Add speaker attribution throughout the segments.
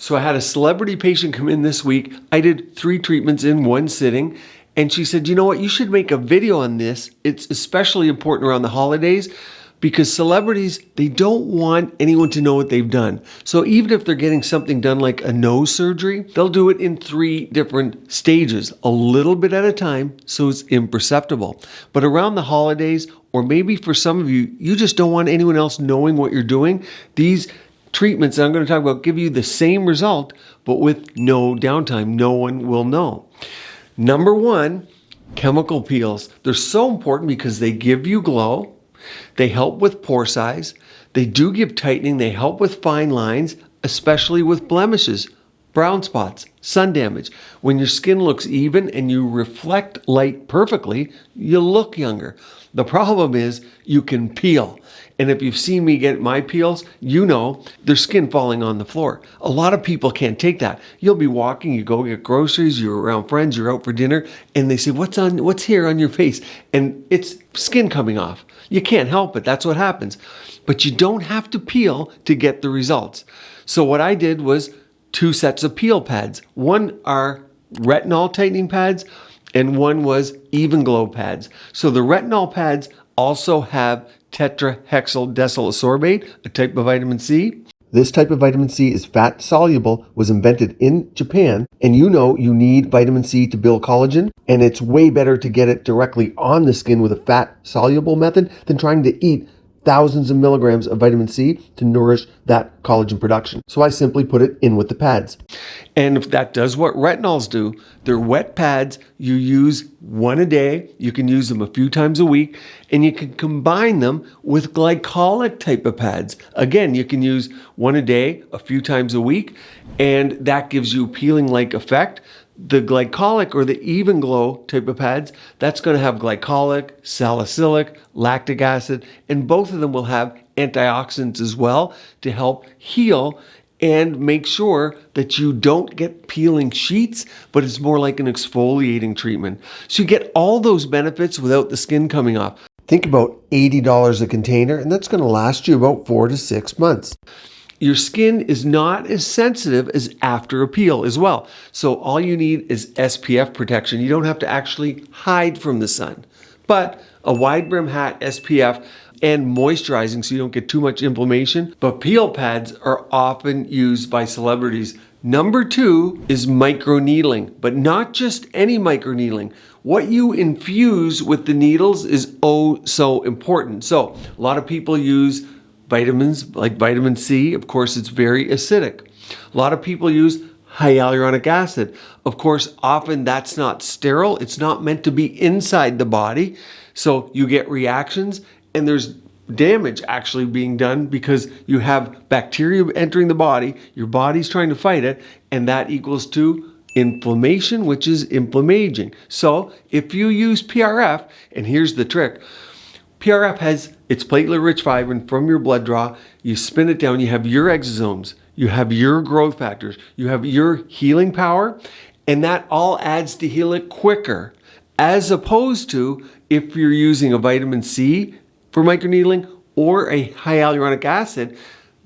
Speaker 1: So I had a celebrity patient come in this week. I did 3 treatments in one sitting. And she said, you know what, you should make a video on this. It's especially important around the holidays because celebrities, they don't want anyone to know what they've done. So even if they're getting something done like a nose surgery, they'll do it in 3 different stages, a little bit at a time, so it's imperceptible. But around the holidays, or maybe for some of you, you just don't want anyone else knowing what you're doing, these treatments that I'm going to talk about give you the same result, but with no downtime. No one will know. Number 1, chemical peels. They're so important because they give you glow, they help with pore size, they do give tightening, they help with fine lines, especially with blemishes, brown spots, sun damage. When your skin looks even and you reflect light perfectly, you look younger. The problem is you can peel. And if you've seen me get my peels, you know there's skin falling on the floor. A lot of people can't take that. You'll be walking, you go get groceries, you're around friends, you're out for dinner, and they say, what's here on your face? And it's skin coming off. You can't help it. That's what happens. But you don't have to peel to get the results. So what I did was 2 sets of peel pads. One are retinol tightening pads, and one was even glow pads. So the retinol pads also have tetrahexyl desosorbate, a type of vitamin C. This type of vitamin C is fat soluble, was invented in Japan, and you know you need vitamin C to build collagen, and it's way better to get it directly on the skin with a fat soluble method than trying to eat thousands of milligrams of vitamin C to nourish that collagen production. So I simply put it in with the pads. And if that does what retinols do, they're wet pads. You use 1 a day. You can use them a few times a week, and you can combine them with glycolic type of pads. Again, you can use 1 a day, a few times a week, and that gives you peeling-like effect. The glycolic or the even glow type of pads, that's going to have glycolic, salicylic, lactic acid, and both of them will have antioxidants as well to help heal and make sure that you don't get peeling sheets, but it's more like an exfoliating treatment. So you get all those benefits without the skin coming off. Think about $80 a container, and that's going to last you about 4 to 6 months. Your skin is not as sensitive as after a peel as well. So all you need is SPF protection. You don't have to actually hide from the sun. But a wide brim hat, SPF, and moisturizing so you don't get too much inflammation. But peel pads are often used by celebrities. Number 2 is microneedling, but not just any microneedling. What you infuse with the needles is oh so important. So a lot of people use vitamins like vitamin C. Of course, it's very acidic. A lot of people use hyaluronic acid. Of course, often that's not sterile. It's not meant to be inside the body. So you get reactions and there's damage actually being done because you have bacteria entering the body. Your body's trying to fight it, and that equals to inflammation, which is inflammaging. So if you use PRF, and here's the trick, PRF has its platelet-rich fibrin from your blood draw. You spin it down, you have your exosomes, you have your growth factors, you have your healing power, and that all adds to heal it quicker, as opposed to if you're using a vitamin C for microneedling or a hyaluronic acid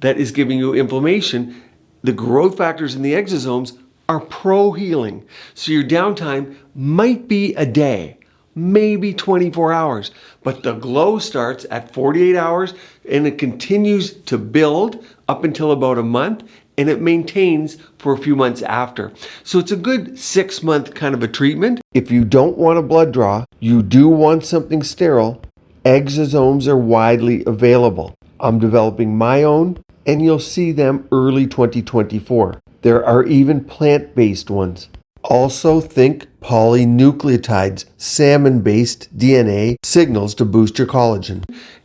Speaker 1: that is giving you inflammation. The growth factors in the exosomes are pro-healing. So your downtime might be a day, maybe 24 hours, but the glow starts at 48 hours and it continues to build up until about a month, and it maintains for a few months after. So it's a good 6-month kind of a treatment. If you don't want a blood draw, you do want something sterile, exosomes are widely available. I'm developing my own, and you'll see them early 2024. There are even plant-based ones. Also think polynucleotides, salmon-based DNA signals to boost your collagen.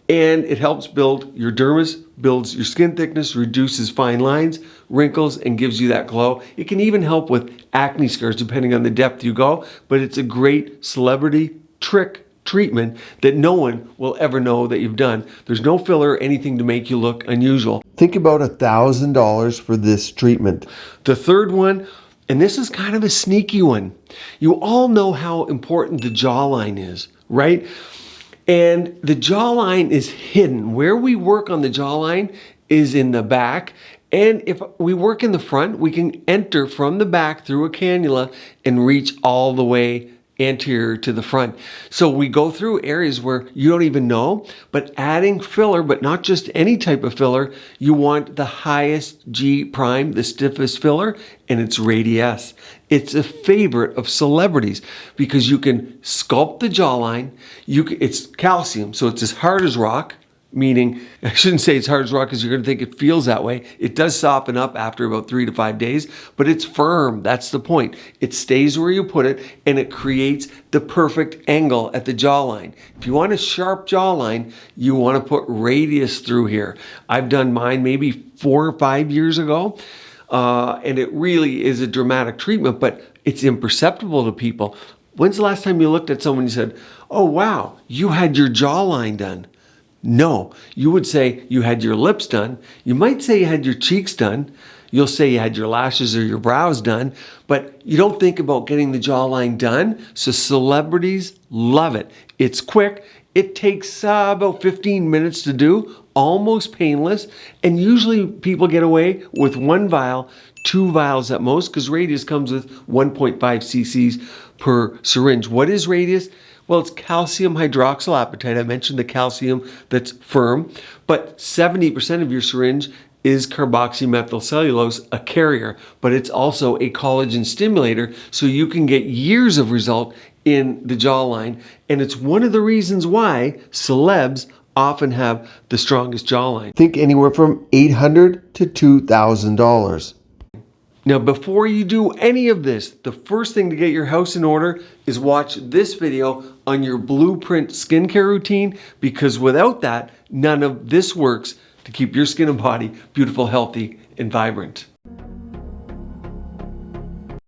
Speaker 1: And it helps build your dermis, builds your skin thickness, reduces fine lines, wrinkles, and gives you that glow. It can even help with acne scars depending on the depth you go, but it's a great celebrity trick treatment that no one will ever know that you've done. There's no filler or anything to make you look unusual. Think about $1,000 for this treatment. The third one, and this is kind of a sneaky one. You all know how important the jawline is, right? And the jawline is hidden. Where we work on the jawline is in the back, And if we work in the front, we can enter from the back through a cannula and reach all the way anterior to the front. So we go through areas where you don't even know, but adding filler, but not just any type of filler. You want the highest G prime, the stiffest filler, and it's Radiesse. It's a favorite of celebrities because you can sculpt the jawline. It's calcium, so it's as hard as rock. Meaning, I shouldn't say it's hard as rock because you're going to think it feels that way. It does soften up after about 3 to 5 days, but it's firm. That's the point. It stays where you put it, and it creates the perfect angle at the jawline. If you want a sharp jawline, you want to put Radiesse through here. I've done mine maybe 4 or 5 years ago, and it really is a dramatic treatment, but it's imperceptible to people. When's the last time you looked at someone and you said, "Oh wow, you had your jawline done"? No, you would say you had your lips done. You might say you had your cheeks done. You'll say you had your lashes or your brows done, but you don't think about getting the jawline done. So celebrities love it. It's quick. It takes about 15 minutes to do, almost painless. And usually people get away with 1 vial, 2 vials at most, because Radiesse comes with 1.5 cc's per syringe. What is Radiesse? Well, it's calcium hydroxylapatite. I mentioned the calcium that's firm, but 70% of your syringe is carboxymethylcellulose, a carrier, but it's also a collagen stimulator, so you can get years of result in the jawline. And it's one of the reasons why celebs often have the strongest jawline. Think anywhere from $800 to $2,000. Now, before you do any of this, the first thing to get your house in order is watch this video on your blueprint skincare routine, because without that, none of this works to keep your skin and body beautiful, healthy, and vibrant.